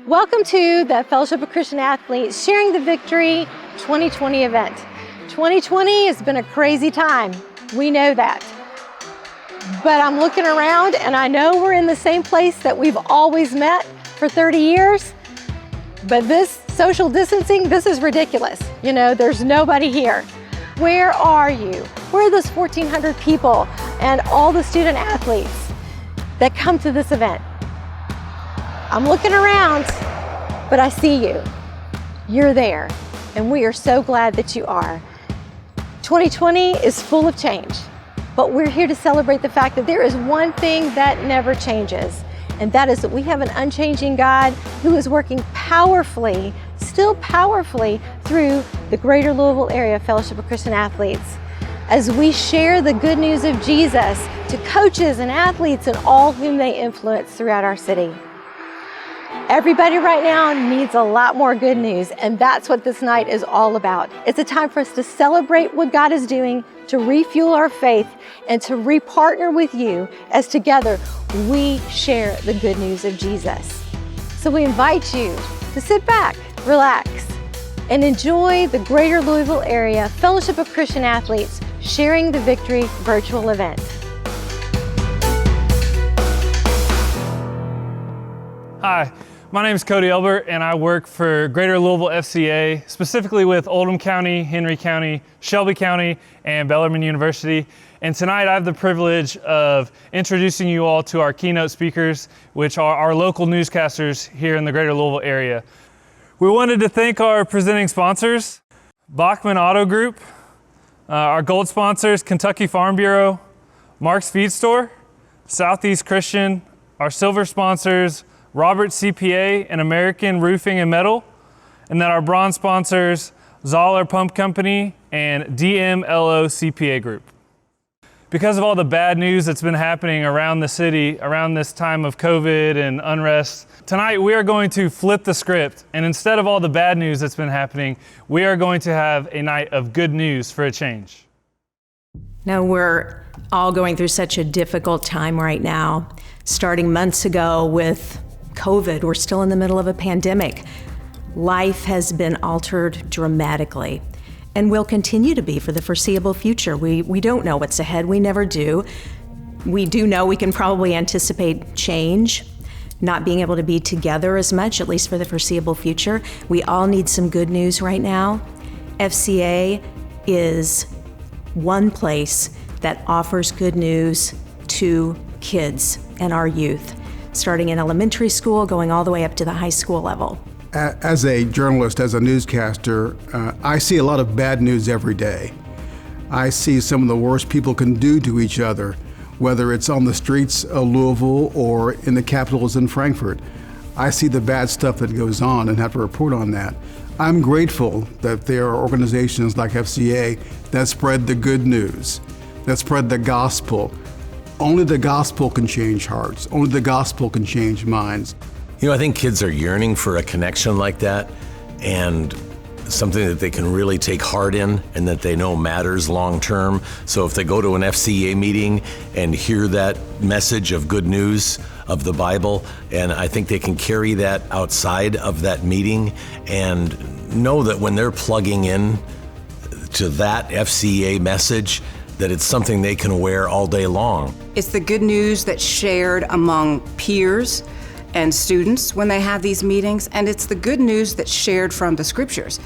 Welcome to the Fellowship of Christian Athletes Sharing the Victory 2020 event. 2020 has been a crazy time. We know that. But I'm looking around and I know we're in the same place that we've always met for 30 years. But this social distancing, this is ridiculous. You know, there's nobody here. Where are you? Where are those 1,400 people and all the student athletes that come to this event? I'm looking around, but I see you. You're there, and we are so glad that you are. 2020 is full of change, but we're here to celebrate the fact that there is one thing that never changes, and that is that we have an unchanging God who is working powerfully, still powerfully, through the greater Louisville area Fellowship of Christian Athletes, as we share the good news of Jesus to coaches and athletes and all whom they influence throughout our city. Everybody right now needs a lot more good news, and that's what this night is all about. It's a time for us to celebrate what God is doing, to refuel our faith, and to repartner with you as together we share the good news of Jesus. So we invite you to sit back, relax, and enjoy the greater Louisville area Fellowship of Christian Athletes Sharing the Victory virtual event. Hi, my name is Cody Elbert and I work for Greater Louisville FCA, specifically with Oldham County, Henry County, Shelby County, and Bellarmine University. And tonight I have the privilege of introducing you all to our keynote speakers, which are our local newscasters here in the Greater Louisville area. We wanted to thank our presenting sponsors, Bachman Auto Group, our gold sponsors, Kentucky Farm Bureau, Mark's Feed Store, Southeast Christian, our silver sponsors, Roberts CPA and American Roofing and Metal, and then our bronze sponsors, Zoller Pump Company and DMLO CPA Group. Because of all the bad news that's been happening around the city around this time of COVID and unrest, tonight we are going to flip the script, and instead of all the bad news that's been happening, we are going to have a night of good news for a change. Now, we're all going through such a difficult time right now. Starting months ago with COVID, we're still in the middle of a pandemic. Life has been altered dramatically and will continue to be for the foreseeable future. We don't know what's ahead. We never do. We do know we can probably anticipate change, not being able to be together as much, at least for the foreseeable future. We all need some good news right now. FCA is one place that offers good news to kids and our youth, starting in elementary school, going all the way up to the high school level. As a journalist, as a newscaster, I see a lot of bad news every day. I see some of the worst people can do to each other, whether it's on the streets of Louisville or in the capitals in Frankfurt. I see the bad stuff that goes on and have to report on that. I'm grateful that there are organizations like FCA that spread the good news, that spread the gospel. Only the gospel can change hearts. Only the gospel can change minds. You know, I think kids are yearning for a connection like that and something that they can really take heart in and that they know matters long term. So if they go to an FCA meeting and hear that message of good news of the Bible, and I think they can carry that outside of that meeting and know that when they're plugging in to that FCA message, that it's something they can wear all day long. It's the good news that's shared among peers and students when they have these meetings, and it's the good news that's shared from the scriptures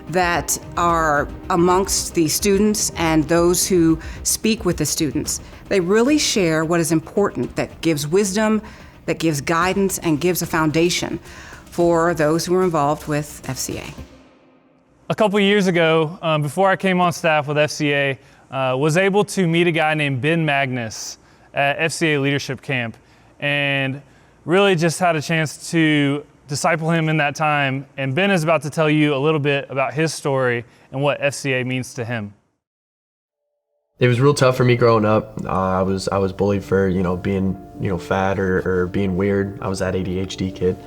that are amongst the students and those who speak with the students. They really share what is important, that gives wisdom, that gives guidance, and gives a foundation for those who are involved with FCA. A couple years ago, before I came on staff with FCA, was able to meet a guy named Ben Magnus at FCA Leadership Camp, and really just had a chance to disciple him in that time. And Ben is about to tell you a little bit about his story and what FCA means to him. It was real tough for me growing up. I was bullied for being fat or being weird. I was that ADHD kid,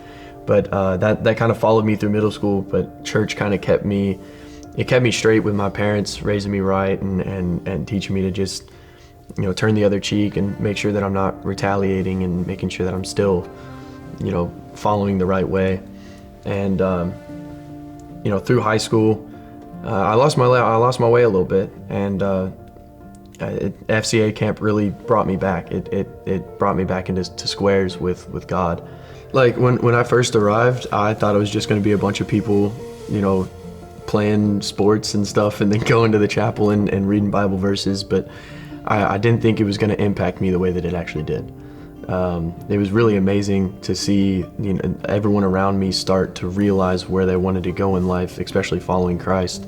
but that kind of followed me through middle school. But church kind of kept me straight with my parents, raising me right and teaching me to just turn the other cheek and make sure that I'm not retaliating and making sure that I'm still following the right way. And through high school, I lost my way a little bit, and FCA camp really brought me back. It brought me back into squares with God. Like when I first arrived, I thought it was just going to be a bunch of people, playing sports and stuff, and then going to the chapel and reading Bible verses. But I didn't think it was going to impact me the way that it actually did. It was really amazing to see everyone around me start to realize where they wanted to go in life, especially following Christ.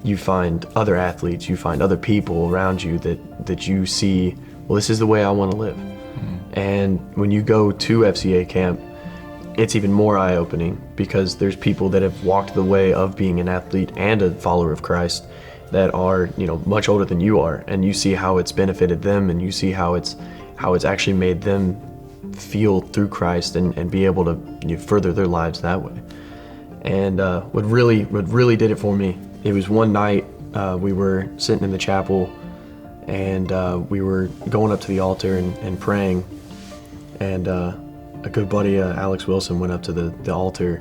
You find other athletes, you find other people around you that you see, well, this is the way I want to live. Mm-hmm. And when you go to FCA camp, it's even more eye-opening because there's people that have walked the way of being an athlete and a follower of Christ that are, much older than you are, and you see how it's benefited them, and you see how it's actually made them feel through Christ and be able to further their lives that way. And what really did it for me, it was one night we were sitting in the chapel, and we were going up to the altar and praying, and a good buddy, Alex Wilson, went up to the altar.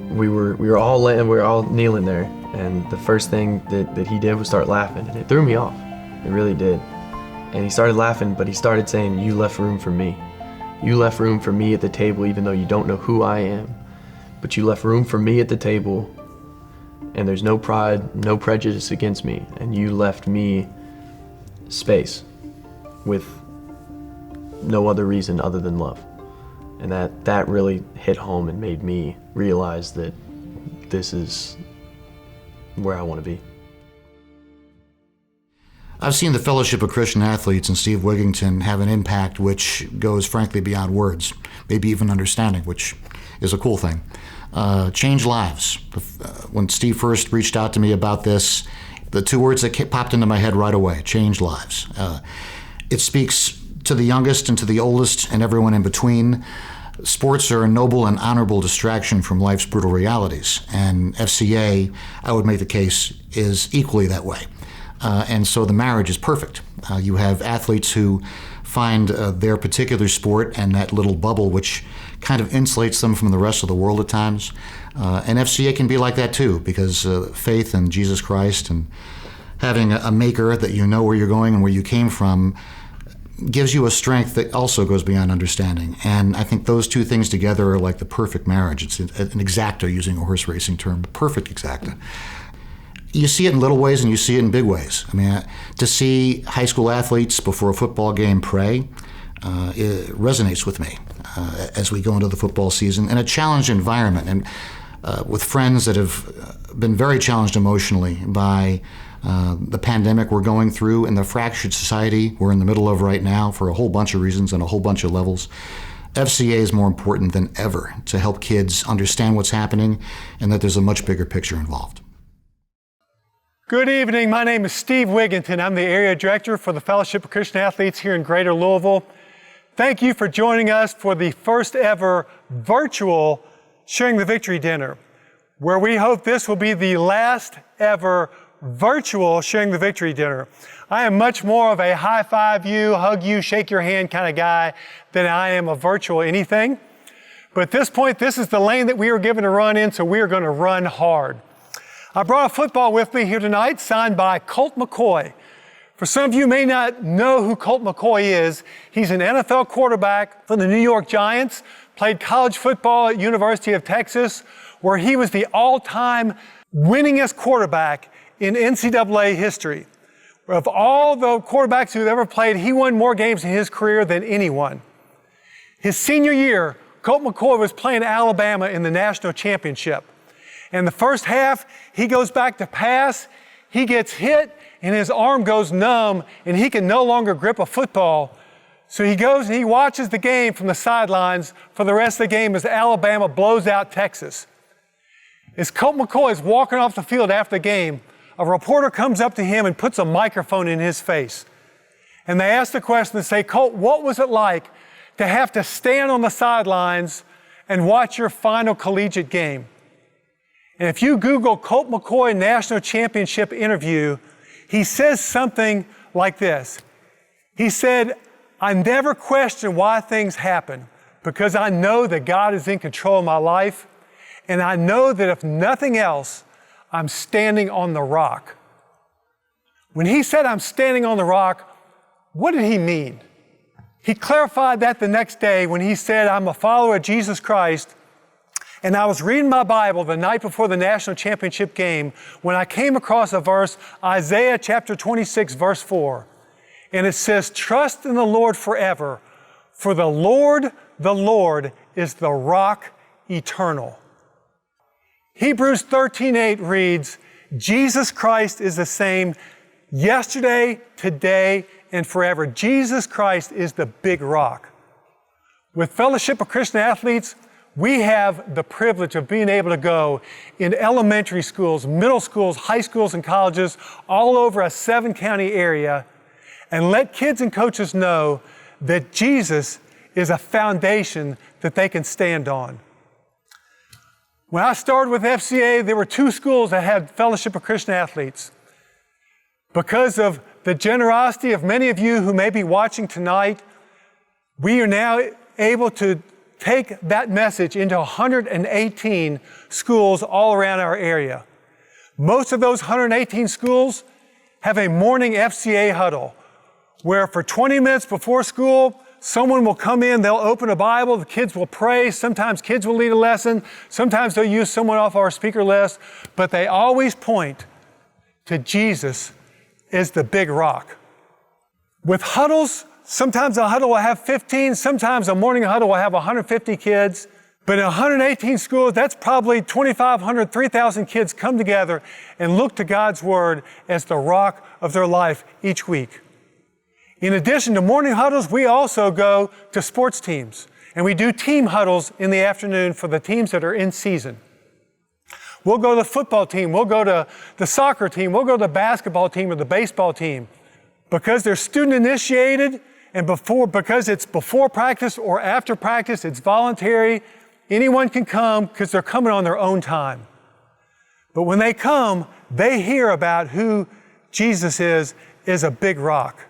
We were all kneeling there, and the first thing that he did was start laughing, and it threw me off. It really did. And he started laughing, but he started saying, "You left room for me. You left room for me at the table, even though you don't know who I am. But you left room for me at the table, and there's no pride, no prejudice against me, and you left me space with no other reason other than love." And that really hit home and made me realize that this is where I want to be. I've seen the Fellowship of Christian Athletes and Steve Wigington have an impact which goes frankly beyond words, maybe even understanding, which is a cool thing. Change lives. When Steve first reached out to me about this, the two words that popped into my head right away, change lives. It speaks to the youngest and to the oldest and everyone in between. Sports are a noble and honorable distraction from life's brutal realities, and FCA, I would make the case, is equally that way. And so the marriage is perfect. You have athletes who find their particular sport and that little bubble which kind of insulates them from the rest of the world at times. And FCA can be like that too, because faith in Jesus Christ and having a maker that you know where you're going and where you came from gives you a strength that also goes beyond understanding. And I think those two things together are like the perfect marriage. It's an exacta, using a horse racing term, perfect exacta. You see it in little ways and you see it in big ways. I mean, to see high school athletes before a football game pray, it resonates with me as we go into the football season in a challenged environment and with friends that have been very challenged emotionally by the pandemic we're going through and the fractured society we're in the middle of right now for a whole bunch of reasons and a whole bunch of levels. FCA is more important than ever to help kids understand what's happening and that there's a much bigger picture involved. Good evening. My name is Steve Wigington. I'm the Area Director for the Fellowship of Christian Athletes here in Greater Louisville. Thank you for joining us for the first ever virtual Sharing the Victory dinner, where we hope this will be the last ever virtual Sharing the Victory dinner. I am much more of a high five you, hug you, shake your hand kind of guy than I am a virtual anything. But at this point, this is the lane that we are given to run in, so we are going to run hard. I brought a football with me here tonight, signed by Colt McCoy. For some of you may not know who Colt McCoy is. He's an NFL quarterback for the New York Giants, played college football at University of Texas, where he was the all-time winningest quarterback in NCAA history. Of all the quarterbacks who've ever played, he won more games in his career than anyone. His senior year, Colt McCoy was playing Alabama in the national championship. In the first half, he goes back to pass, he gets hit, and his arm goes numb, and he can no longer grip a football. So he goes and he watches the game from the sidelines for the rest of the game as Alabama blows out Texas. As Colt McCoy is walking off the field after the game, a reporter comes up to him and puts a microphone in his face. And they ask the question and say, "Colt, what was it like to have to stand on the sidelines and watch your final collegiate game?" And if you Google Colt McCoy National Championship interview, he says something like this. He said, "I never questioned why things happen, because I know that God is in control of my life, and I know that if nothing else, I'm standing on the rock. When he said I'm standing on the rock, what did he mean? He clarified that the next day when he said, I'm a follower of Jesus Christ, and I was reading my Bible the night before the national championship game when I came across a verse, Isaiah chapter 26, verse 4. And it says, trust in the Lord forever, for the Lord is the rock eternal. Hebrews 13:8 reads, Jesus Christ is the same yesterday, today, and forever. Jesus Christ is the big rock. With Fellowship of Christian Athletes, we have the privilege of being able to go in elementary schools, middle schools, high schools, and colleges all over a 7-county area and let kids and coaches know that Jesus is a foundation that they can stand on. When I started with FCA, there were 2 schools that had Fellowship of Christian Athletes. Because of the generosity of many of you who may be watching tonight, we are now able to take that message into 118 schools all around our area. Most of those 118 schools have a morning FCA huddle where for 20 minutes before school, someone will come in, they'll open a Bible, the kids will pray, sometimes kids will lead a lesson, sometimes they'll use someone off our speaker list, but they always point to Jesus as the big rock. With huddles, sometimes a huddle will have 15, sometimes a morning huddle will have 150 kids, but in 118 schools, that's probably 2,500, 3,000 kids come together and look to God's Word as the rock of their life each week. In addition to morning huddles, we also go to sports teams, and we do team huddles in the afternoon for the teams that are in season. We'll go to the football team, we'll go to the soccer team, we'll go to the basketball team or the baseball team. Because they're student initiated and because it's before practice or after practice, it's voluntary. Anyone can come because they're coming on their own time. But when they come, they hear about who Jesus is a big rock.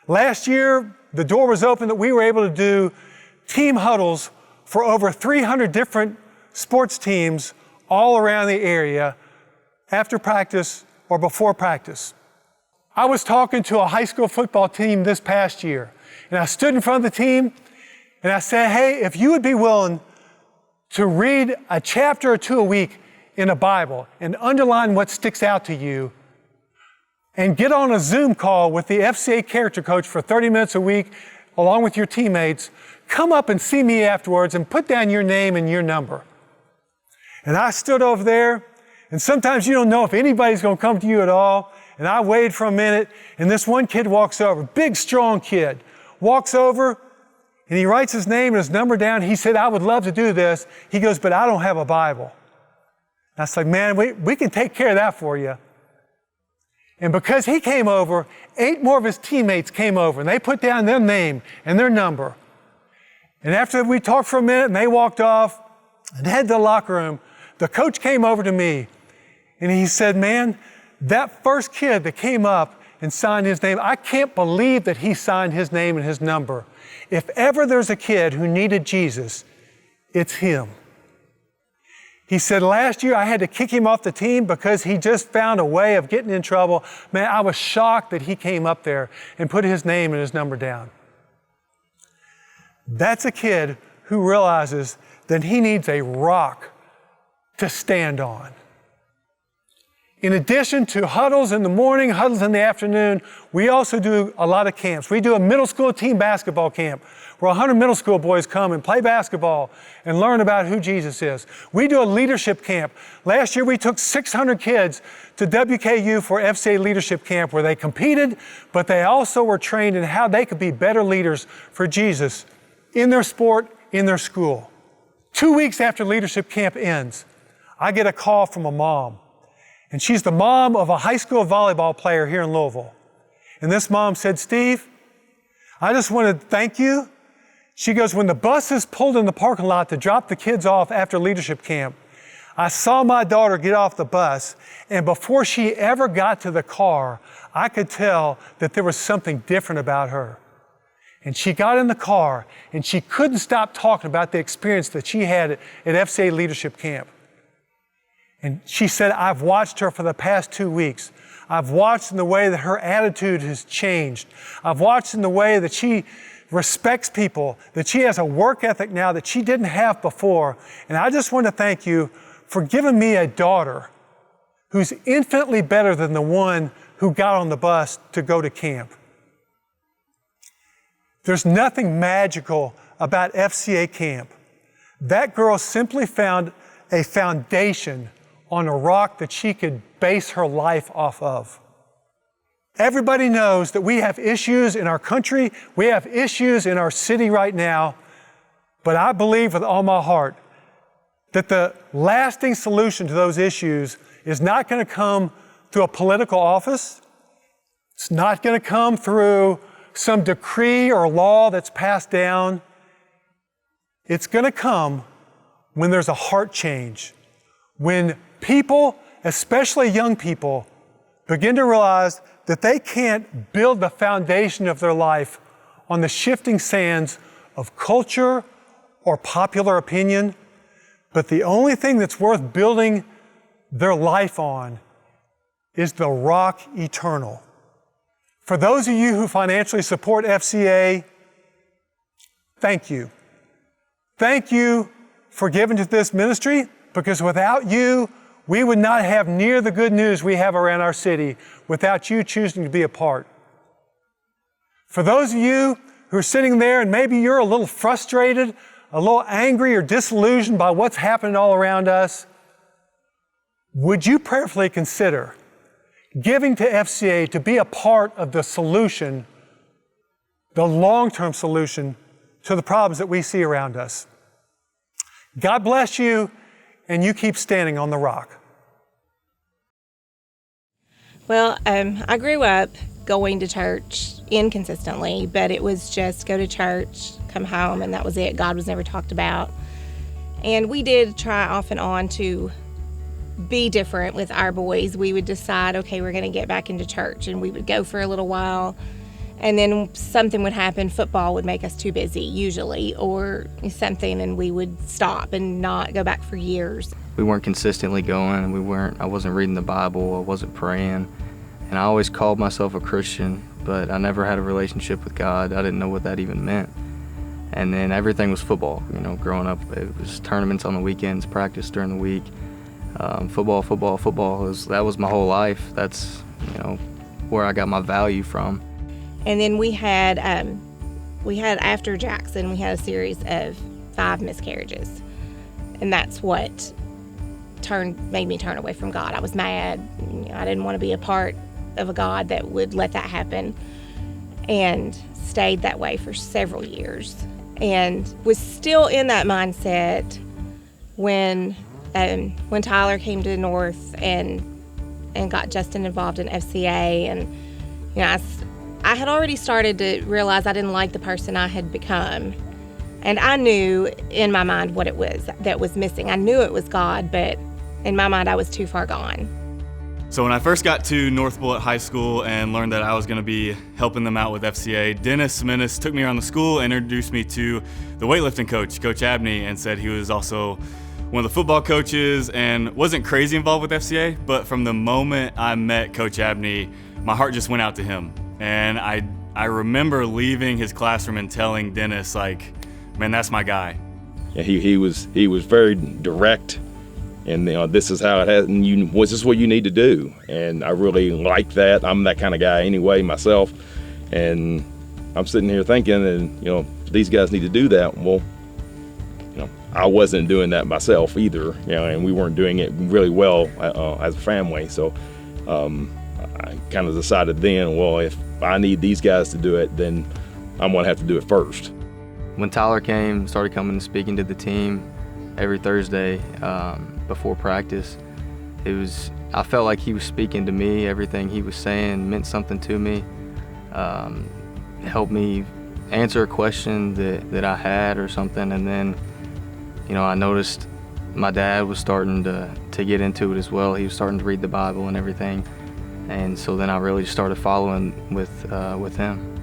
Last year, the door was open that we were able to do team huddles for over 300 different sports teams all around the area after practice or before practice. I was talking to a high school football team this past year, and I stood in front of the team and I said, hey, if you would be willing to read a chapter or 2 a week in a Bible and underline what sticks out to you, and get on a Zoom call with the FCA character coach for 30 minutes a week, along with your teammates, come up and see me afterwards and put down your name and your number. And I stood over there, and sometimes you don't know if anybody's going to come to you at all. And I waited for a minute, and this one kid walks over, big, strong kid, walks over, and he writes his name and his number down. He said, I would love to do this. He goes, but I don't have a Bible. And I was like, man, we can take care of that for you. And because he came over, 8 more of his teammates came over, and they put down their name and their number. And after we talked for a minute and they walked off and headed to the locker room, the coach came over to me and he said, man, that first kid that came up and signed his name, I can't believe that he signed his name and his number. If ever there's a kid who needed Jesus, it's him. He said, last year I had to kick him off the team because he just found a way of getting in trouble. Man, I was shocked that he came up there and put his name and his number down. That's a kid who realizes that he needs a rock to stand on. In addition to huddles in the morning, huddles in the afternoon, we also do a lot of camps. We do a middle school team basketball camp where 100 middle school boys come and play basketball and learn about who Jesus is. We do a leadership camp. Last year we took 600 kids to WKU for FCA leadership camp where they competed, but they also were trained in how they could be better leaders for Jesus in their sport, in their school. 2 weeks after leadership camp ends, I get a call from a mom. And she's the mom of a high school volleyball player here in Louisville. And this mom said, Steve, I just want to thank you. She goes, when the buses pulled in the parking lot to drop the kids off after leadership camp, I saw my daughter get off the bus, and before she ever got to the car, I could tell that there was something different about her. And she got in the car and she couldn't stop talking about the experience that she had at FCA Leadership Camp. And she said, I've watched her for the past 2 weeks. I've watched in the way that her attitude has changed. I've watched in the way that she respects people, that she has a work ethic now that she didn't have before. And I just want to thank you for giving me a daughter who's infinitely better than the one who got on the bus to go to camp. There's nothing magical about FCA camp. That girl simply found a foundation on a rock that she could base her life off of. Everybody knows that we have issues in our country, we have issues in our city right now, but I believe with all my heart that the lasting solution to those issues is not going to come through a political office. It's not going to come through some decree or law that's passed down. It's going to come when there's a heart change, when people, especially young people, begin to realize that they can't build the foundation of their life on the shifting sands of culture or popular opinion, but the only thing that's worth building their life on is the rock eternal. For those of you who financially support FCA, thank you. Thank you for giving to this ministry, because without you, we would not have near the good news we have around our city without you choosing to be a part. For those of you who are sitting there and maybe you're a little frustrated, a little angry or disillusioned by what's happening all around us, would you prayerfully consider giving to FCA to be a part of the solution, the long-term solution to the problems that we see around us? God bless you, and you keep standing on the rock. Well, I grew up going to church inconsistently, but it was just go to church, come home, and that was it. God was never talked about. And we did try off and on to be different with our boys. We would decide, okay, we're going to get back into church, and we would go for a little while, and then something would happen. Football would make us too busy, usually, or something, and we would stop and not go back for years. We weren't consistently going. I wasn't reading the Bible. I wasn't praying. And I always called myself a Christian, but I never had a relationship with God. I didn't know what that even meant. And then everything was football. You know, growing up, it was tournaments on the weekends, practice during the week. Football. That was my whole life. That's, where I got my value from. And then we had after Jackson, we had a series of 5 miscarriages. And that's what made me turn away from God. I was mad. I didn't want to be a part of a God that would let that happen, and stayed that way for several years, and was still in that mindset when Tyler came to North and got Justin involved in FCA. And I had already started to realize I didn't like the person I had become. And I knew in my mind what it was that was missing. I knew it was God, but in my mind I was too far gone. So when I first got to North Bullitt High School and learned that I was going to be helping them out with FCA, Dennis Menace took me around the school and introduced me to the weightlifting coach, Coach Abney, and said he was also one of the football coaches and wasn't crazy involved with FCA, but from the moment I met Coach Abney, my heart just went out to him. And I remember leaving his classroom and telling Dennis, man, that's my guy. Yeah, he was very direct, and this is how it has, and this is what you need to do. And I really like that. I'm that kind of guy anyway myself, and I'm sitting here thinking, and these guys need to do that. Well, I wasn't doing that myself either, and we weren't doing it really well as a family. So I kind of decided then, well, if I need these guys to do it, then I'm gonna have to do it first. When Tyler started coming and speaking to the team every Thursday before practice, I felt like he was speaking to me. Everything he was saying meant something to me. Helped me answer a question that I had or something. And then, I noticed my dad was starting to get into it as well. He was starting to read the Bible and everything. And so then I really started following with him.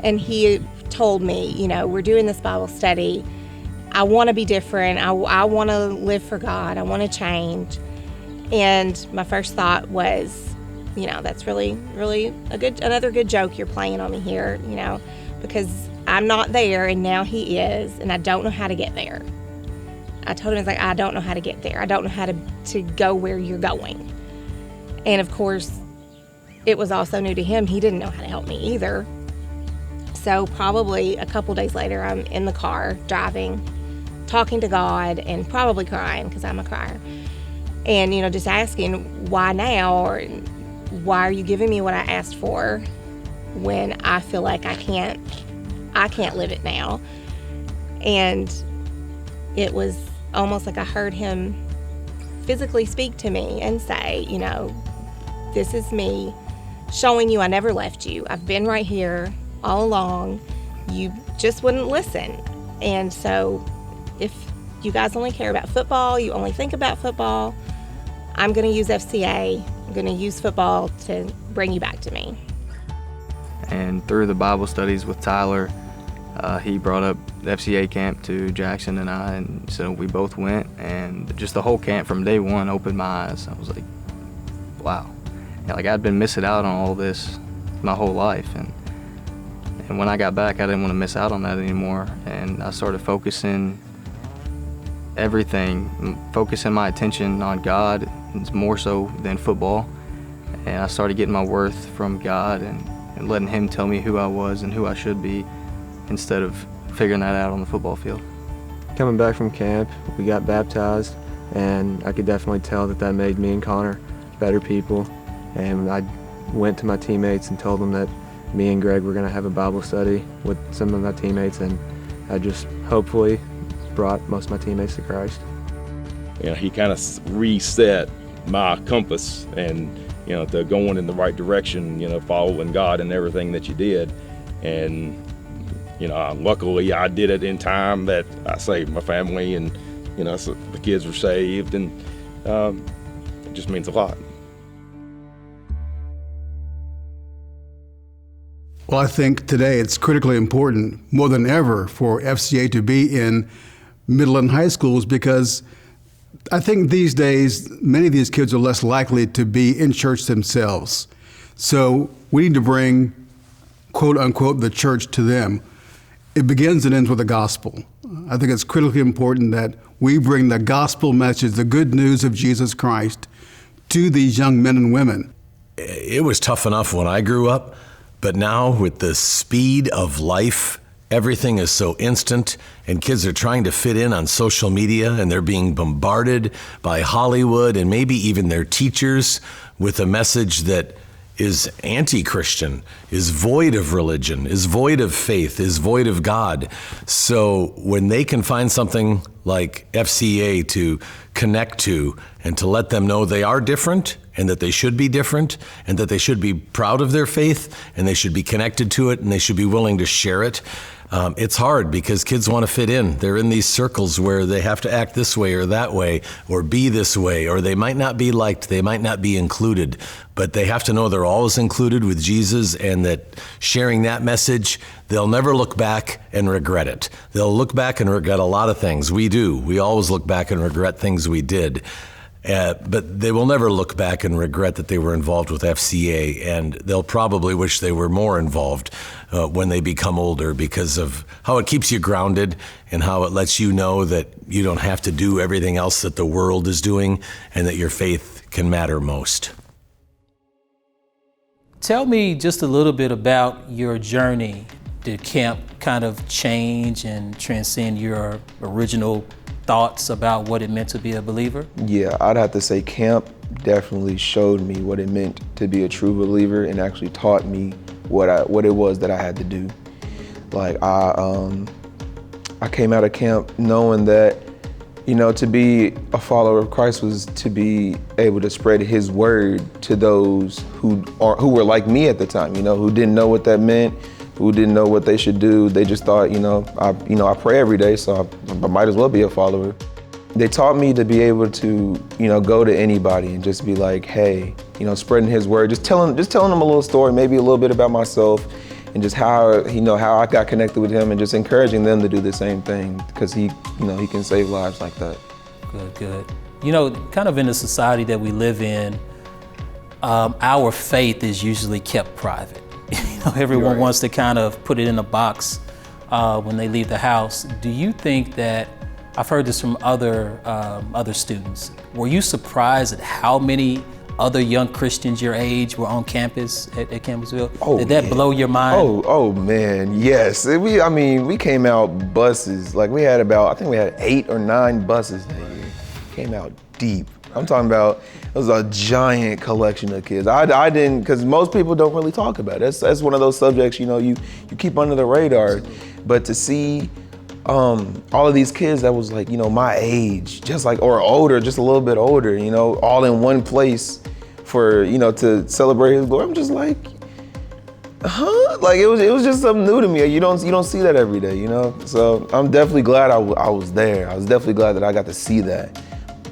And he told me, you know, we're doing this Bible study. I want to be different. I want to live for God. I want to change. And my first thought was, you know, that's really another good joke you're playing on me here, you know, because I'm not there and now he is, and I don't know how to get there. I told him, I don't know how to get there. I don't know how to go where you're going. And of course, it was also new to him. He didn't know how to help me either. So probably a couple days later, I'm in the car driving, talking to God, and probably crying because I'm a crier. And, you know, just asking, why now? Or why are you giving me what I asked for when I feel like I can't live it now? And it was almost like I heard him physically speak to me and say, you know, this is me showing you I never left you. I've been right here all along. You just wouldn't listen. And so if you guys only care about football, you only think about football, I'm going to use FCA. I'm going to use football to bring you back to me. And through the Bible studies with Tyler, he brought up the FCA camp to Jackson and I, and so we both went, and just the whole camp from day one opened my eyes. I was like, wow. Yeah, like I'd been missing out on all this my whole life, and when I got back, I didn't want to miss out on that anymore, and I started focusing my attention on God, more so than football, and I started getting my worth from God and letting him tell me who I was and who I should be, instead of figuring that out on the football field. Coming back from camp, we got baptized, and I could definitely tell that made me and Connor better people. And I went to my teammates and told them that me and Greg were going to have a Bible study with some of my teammates, and I just hopefully brought most of my teammates to Christ. You know, he kind of reset my compass and, you know, to going in the right direction, you know, following God and everything that you did. And you know, luckily I did it in time that I saved my family, and, you know, so the kids were saved, and it just means a lot. Well, I think today it's critically important, more than ever, for FCA to be in middle and high schools, because I think these days many of these kids are less likely to be in church themselves. So we need to bring, quote unquote, the church to them. It begins and ends with the gospel. I think it's critically important that we bring the gospel message, the good news of Jesus Christ, to these young men and women. It was tough enough when I grew up, but now with the speed of life, everything is so instant, and kids are trying to fit in on social media, and they're being bombarded by Hollywood and maybe even their teachers with a message that is anti-Christian, is void of religion, is void of faith, is void of God. So when they can find something like FCA to connect to and to let them know they are different and that they should be different and that they should be proud of their faith and they should be connected to it and they should be willing to share it, it's hard because kids want to fit in. They're in these circles where they have to act this way or that way or be this way, or they might not be liked, they might not be included, but they have to know they're always included with Jesus, and that sharing that message, they'll never look back and regret it. They'll look back and regret a lot of things. We do. We always look back and regret things we did. But they will never look back and regret that they were involved with FCA, and they'll probably wish they were more involved when they become older, because of how it keeps you grounded and how it lets you know that you don't have to do everything else that the world is doing, and that your faith can matter most. Tell me just a little bit about your journey. Did camp kind of change and transcend your original thoughts about what it meant to be a believer? Yeah, I'd have to say camp definitely showed me what it meant to be a true believer, and actually taught me what it was that I had to do. Like I came out of camp knowing that, you know, to be a follower of Christ was to be able to spread His word to those who were like me at the time, you know, who didn't know what that meant, who didn't know what they should do. They just thought, I pray every day, so I might as well be a follower. They taught me to be able to, go to anybody and just be like, hey, spreading His word, just telling them a little story, maybe a little bit about myself, and just how how I got connected with him, and just encouraging them to do the same thing, because he can save lives like that. Good. Kind of in the society that we live in, our faith is usually kept private. Everyone wants to kind of put it in a box when they leave the house. Do you think that, I've heard this from other students, were you surprised at how many other young Christians your age were on campus at Campbellsville? Did that blow your mind? Oh man, yes. We came out buses. Like we had I think we had 8 or 9 buses that year. Came out deep. I'm talking about, it was a giant collection of kids. I didn't, because most people don't really talk about it. That's one of those subjects, you keep under the radar. But to see all of these kids that was like, my age, just like, or older, just a little bit older, all in one place for, to celebrate his glory. I'm just like, like it was just something new to me. You don't see that every day, So I'm definitely glad I was there. I was definitely glad that I got to see that.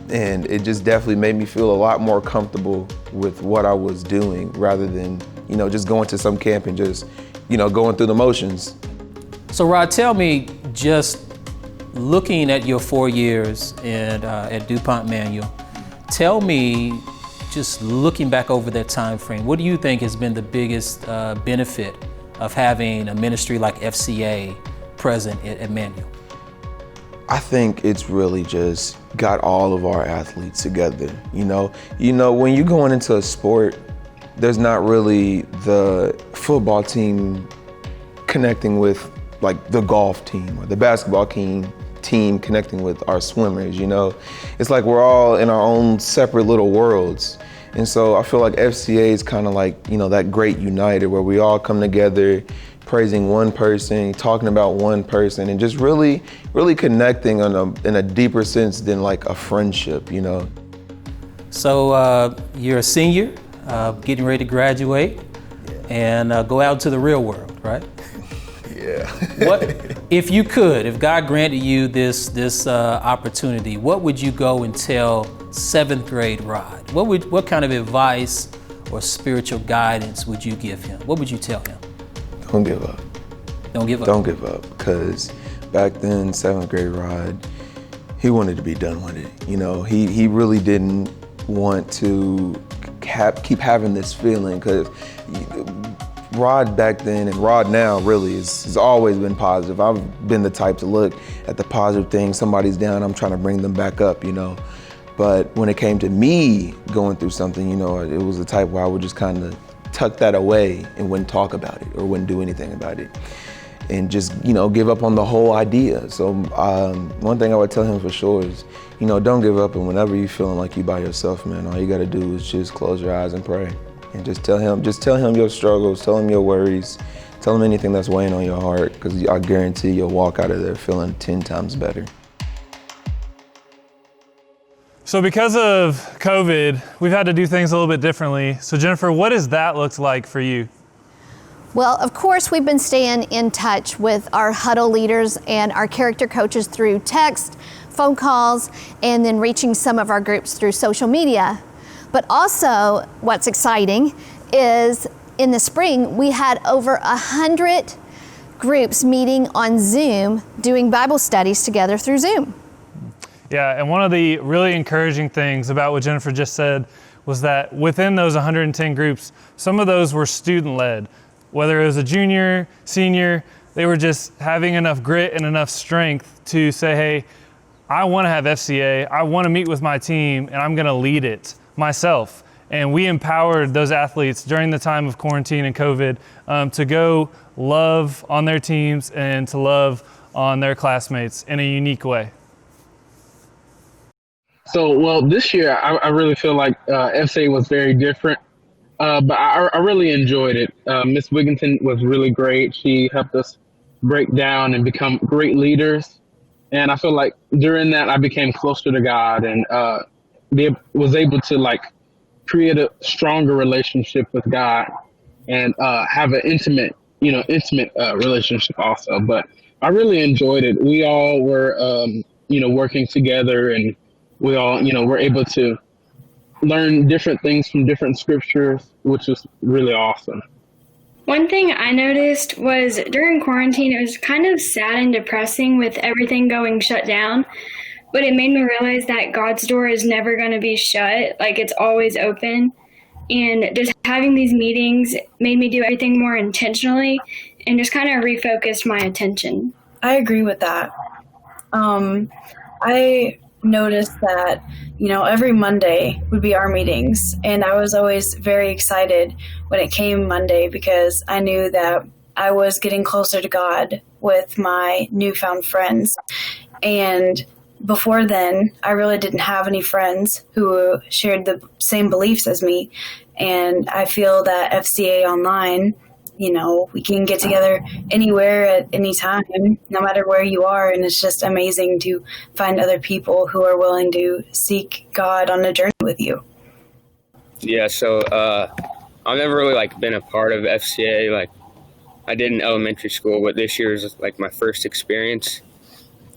And it just definitely made me feel a lot more comfortable with what I was doing, rather than, just going to some camp and just, going through the motions. So Rod, tell me, just looking at your 4 years at DuPont Manual, tell me, just looking back over that time frame, what do you think has been the biggest benefit of having a ministry like FCA present at Manual? I think it's really just got all of our athletes together. When you're going into a sport, there's not really the football team connecting with like the golf team, or the basketball team connecting with our swimmers. It's like we're all in our own separate little worlds. And so I feel like FCA is kind of like, that great uniter where we all come together, praising one person, talking about one person, and just really, really connecting in a deeper sense than like a friendship, So you're a senior, getting ready to graduate, and go out into the real world, right? Yeah. If you could, if God granted you this opportunity, what would you go and tell 7th grade Rod? What kind of advice or spiritual guidance would you give him? What would you tell him? Don't give up. Don't give up. Don't give up, because back then, 7th grade Rod, he wanted to be done with it. He really didn't want to keep having this feeling, because Rod back then and Rod now really has always been positive. I've been the type to look at the positive things. Somebody's down, I'm trying to bring them back up, But when it came to me going through something, it was the type where I would just kind of tuck that away and wouldn't talk about it or wouldn't do anything about it, and just give up on the whole idea. So one thing I would tell him for sure is, don't give up, and whenever you're feeling like you by yourself, man, all you got to do is just close your eyes and pray, and just tell him your struggles, tell him your worries, tell him anything that's weighing on your heart, because I guarantee you'll walk out of there feeling 10 times better. So because of COVID, we've had to do things a little bit differently. So Jennifer, what has that looked like for you? Well, of course, we've been staying in touch with our huddle leaders and our character coaches through text, phone calls, and then reaching some of our groups through social media. But also, what's exciting is in the spring, we had over 100 groups meeting on Zoom, doing Bible studies together through Zoom. Yeah, and one of the really encouraging things about what Jennifer just said was that within those 110 groups, some of those were student-led. Whether it was a junior, senior, they were just having enough grit and enough strength to say, hey, I want to have FCA, I want to meet with my team, and I'm going to lead it myself. And we empowered those athletes during the time of quarantine and COVID to go love on their teams and to love on their classmates in a unique way. So, well, this year I really feel like FCA was very different, but I really enjoyed it. Miss Wigginton was really great. She helped us break down and become great leaders. And I feel like during that I became closer to God and was able to create a stronger relationship with God and have an intimate relationship also. But I really enjoyed it. We all were, working together, and we all, were able to learn different things from different scriptures, which was really awesome. One thing I noticed was during quarantine, it was kind of sad and depressing with everything going shut down, but it made me realize that God's door is never going to be shut, like it's always open. And just having these meetings made me do everything more intentionally and just kind of refocused my attention. I agree with that. I noticed that, every Monday would be our meetings, and I was always very excited when it came Monday because I knew that I was getting closer to God with my newfound friends. And before then, I really didn't have any friends who shared the same beliefs as me. And I feel that FCA Online, we can get together anywhere at any time, no matter where you are. And it's just amazing to find other people who are willing to seek God on a journey with you. Yeah, so I've never really been a part of FCA. I did in elementary school, but this year is my first experience.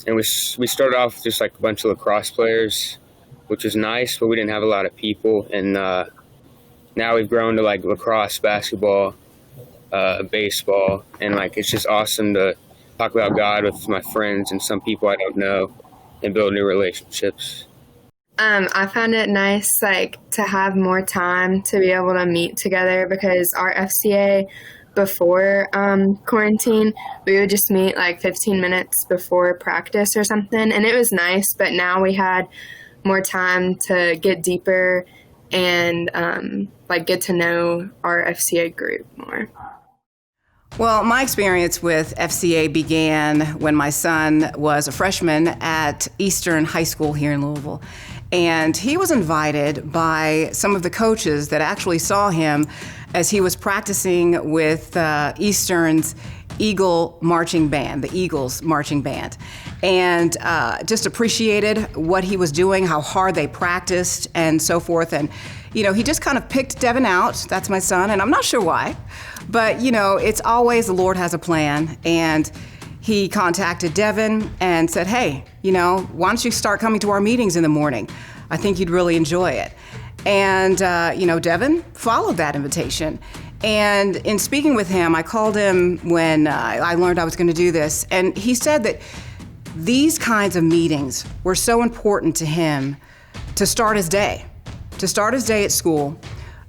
And we started off just a bunch of lacrosse players, which was nice, but we didn't have a lot of people. And now we've grown to lacrosse, basketball, baseball, and it's just awesome to talk about God with my friends and some people I don't know and build new relationships. I found it nice to have more time to be able to meet together because our FCA before quarantine, we would just meet 15 minutes before practice or something, and it was nice, but now we had more time to get deeper and get to know our FCA group more. Well, my experience with FCA began when my son was a freshman at Eastern High School here in Louisville. And he was invited by some of the coaches that actually saw him as he was practicing with Eastern's Eagle marching band, the Eagles marching band, and just appreciated what he was doing, how hard they practiced and so forth. And, he just kind of picked Devin out. That's my son, and I'm not sure why. But, it's always the Lord has a plan. And he contacted Devin and said, hey, why don't you start coming to our meetings in the morning? I think you'd really enjoy it. And, Devin followed that invitation. And in speaking with him, I called him when I learned I was going to do this. And he said that these kinds of meetings were so important to him to start his day at school.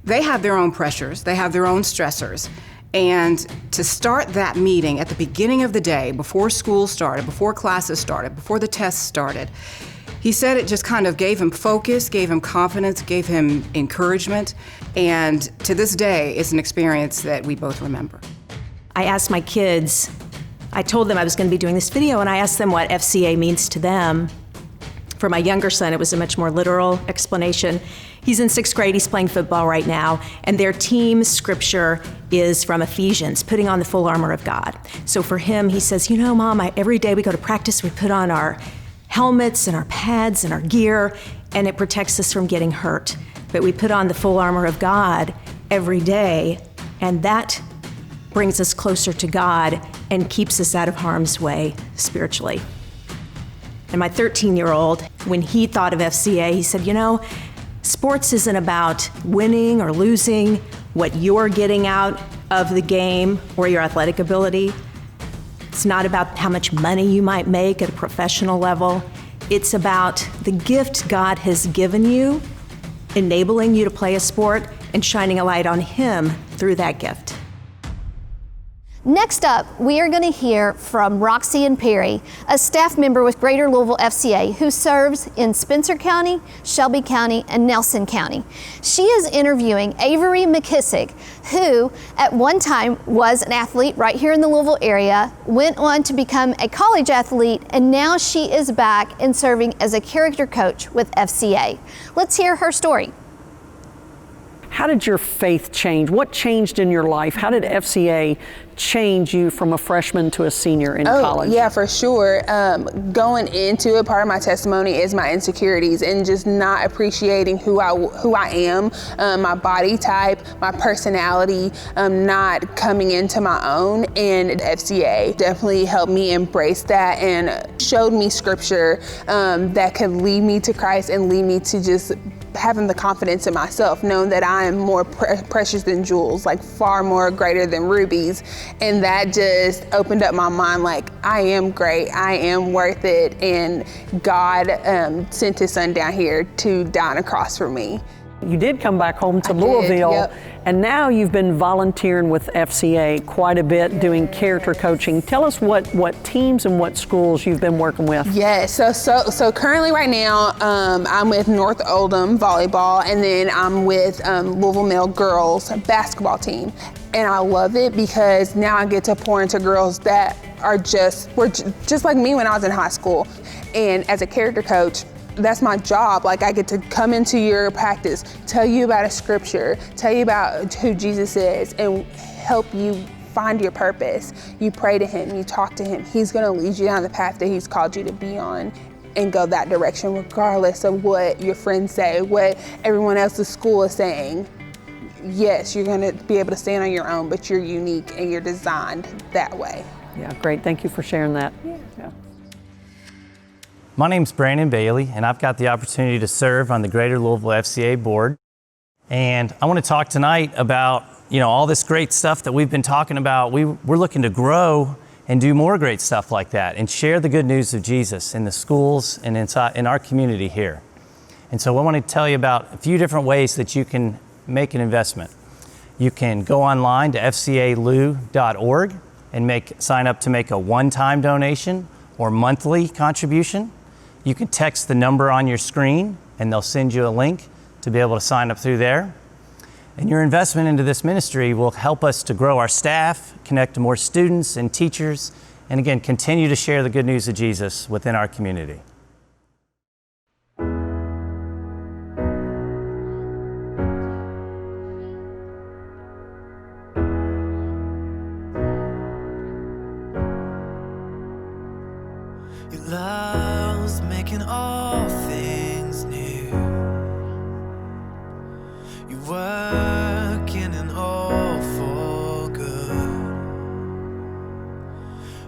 They have their own pressures. They have their own stressors. And to start that meeting at the beginning of the day, before school started, before classes started, before the tests started, he said it just kind of gave him focus, gave him confidence, gave him encouragement. And to this day, it's an experience that we both remember. I asked my kids, I told them I was going to be doing this video, and I asked them what FCA means to them. For my younger son, it was a much more literal explanation. He's in 6th grade, he's playing football right now, and their team scripture is from Ephesians, putting on the full armor of God. So for him, he says, Mom, every day we go to practice, we put on our helmets and our pads and our gear, and it protects us from getting hurt. But we put on the full armor of God every day, and that brings us closer to God and keeps us out of harm's way spiritually. And my 13-year-old, when he thought of FCA, he said, sports isn't about winning or losing, what you're getting out of the game or your athletic ability. It's not about how much money you might make at a professional level. It's about the gift God has given you, enabling you to play a sport and shining a light on Him through that gift. Next up, we are going to hear from Roxy and Perry, a staff member with Greater Louisville FCA who serves in Spencer County, Shelby County, and Nelson County. She is interviewing Avery McKissick, who at one time was an athlete right here in the Louisville area, went on to become a college athlete, and now she is back and serving as a character coach with FCA. Let's hear her story. How did your faith change? What changed in your life? How did FCA change you from a freshman to a senior in college? Yeah, for sure. Going into it, part of my testimony is my insecurities and just not appreciating who I am, my body type, my personality, not coming into my own. And FCA definitely helped me embrace that and showed me scripture that could lead me to Christ and lead me to just having the confidence in myself, knowing that I am more precious than jewels, like far more greater than rubies. And that just opened up my mind, like, I am great, I am worth it, and God sent his son down here to die on a cross for me. You did come back home to Louisville, yep. And now you've been volunteering with FCA quite a bit, doing character coaching. Tell us what teams and what schools you've been working with. Yes, so currently right now, I'm with North Oldham volleyball, and then I'm with Louisville Male girls basketball team. And I love it because now I get to pour into girls that were just like me when I was in high school. And as a character coach, that's my job. Like, I get to come into your practice, tell you about a scripture, tell you about who Jesus is, and help you find your purpose. You pray to him, you talk to him. He's gonna lead you down the path that he's called you to be on and go that direction regardless of what your friends say, what everyone else at school is saying. Yes, you're gonna be able to stand on your own, but you're unique and you're designed that way. Yeah, great. Thank you for sharing that. Yeah. My name's Brandon Bailey, and I've got the opportunity to serve on the Greater Louisville FCA board. And I want to talk tonight about, all this great stuff that we've been talking about. We're looking to grow and do more great stuff like that and share the good news of Jesus in the schools and in our community here. And so I want to tell you about a few different ways that you can make an investment. You can go online to fcalou.org and sign up to make a one-time donation or monthly contribution. You can text the number on your screen and they'll send you a link to be able to sign up through there. And your investment into this ministry will help us to grow our staff, connect to more students and teachers, and again, continue to share the good news of Jesus within our community. Your love's making all things new. You're working in all for good.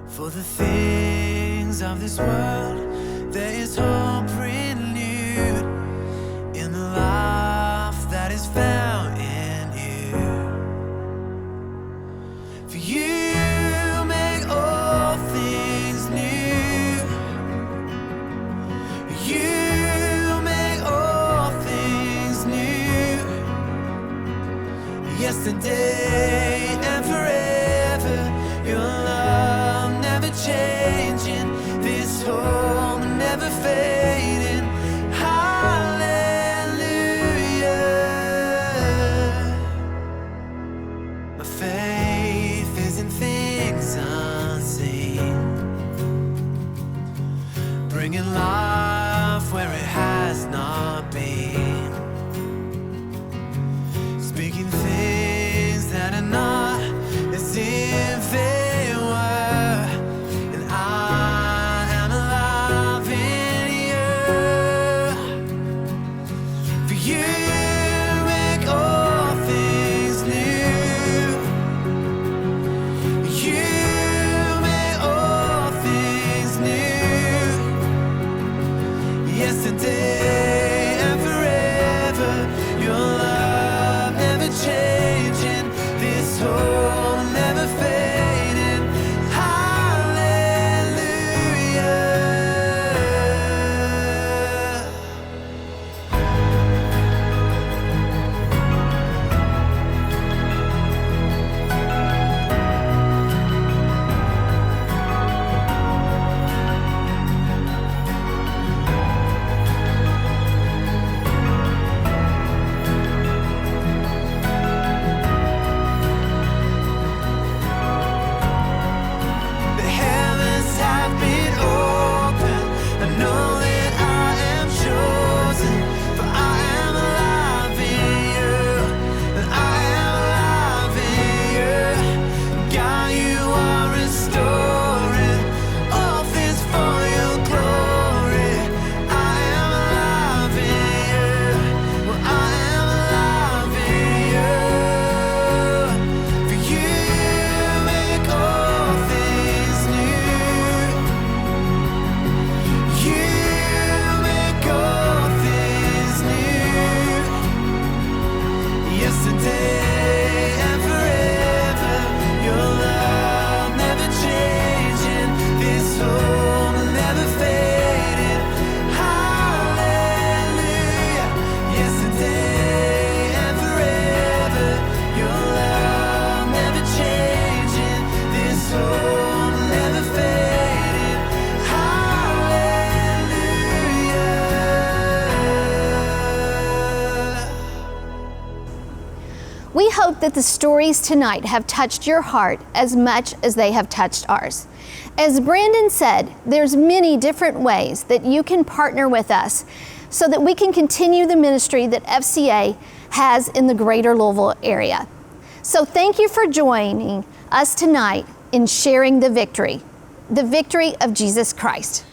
For the things of this world, there is hope renewed in the life that is found in you. For you make all things new. You make all things new. Yesterday and forever, your love never changing, this hope never fading. Hallelujah. My faith is in things unseen, bringing life where it has not been, speaking things hope that the stories tonight have touched your heart as much as they have touched ours. As Brandon said, there's many different ways that you can partner with us so that we can continue the ministry that FCA has in the greater Louisville area. So thank you for joining us tonight in sharing the victory of Jesus Christ.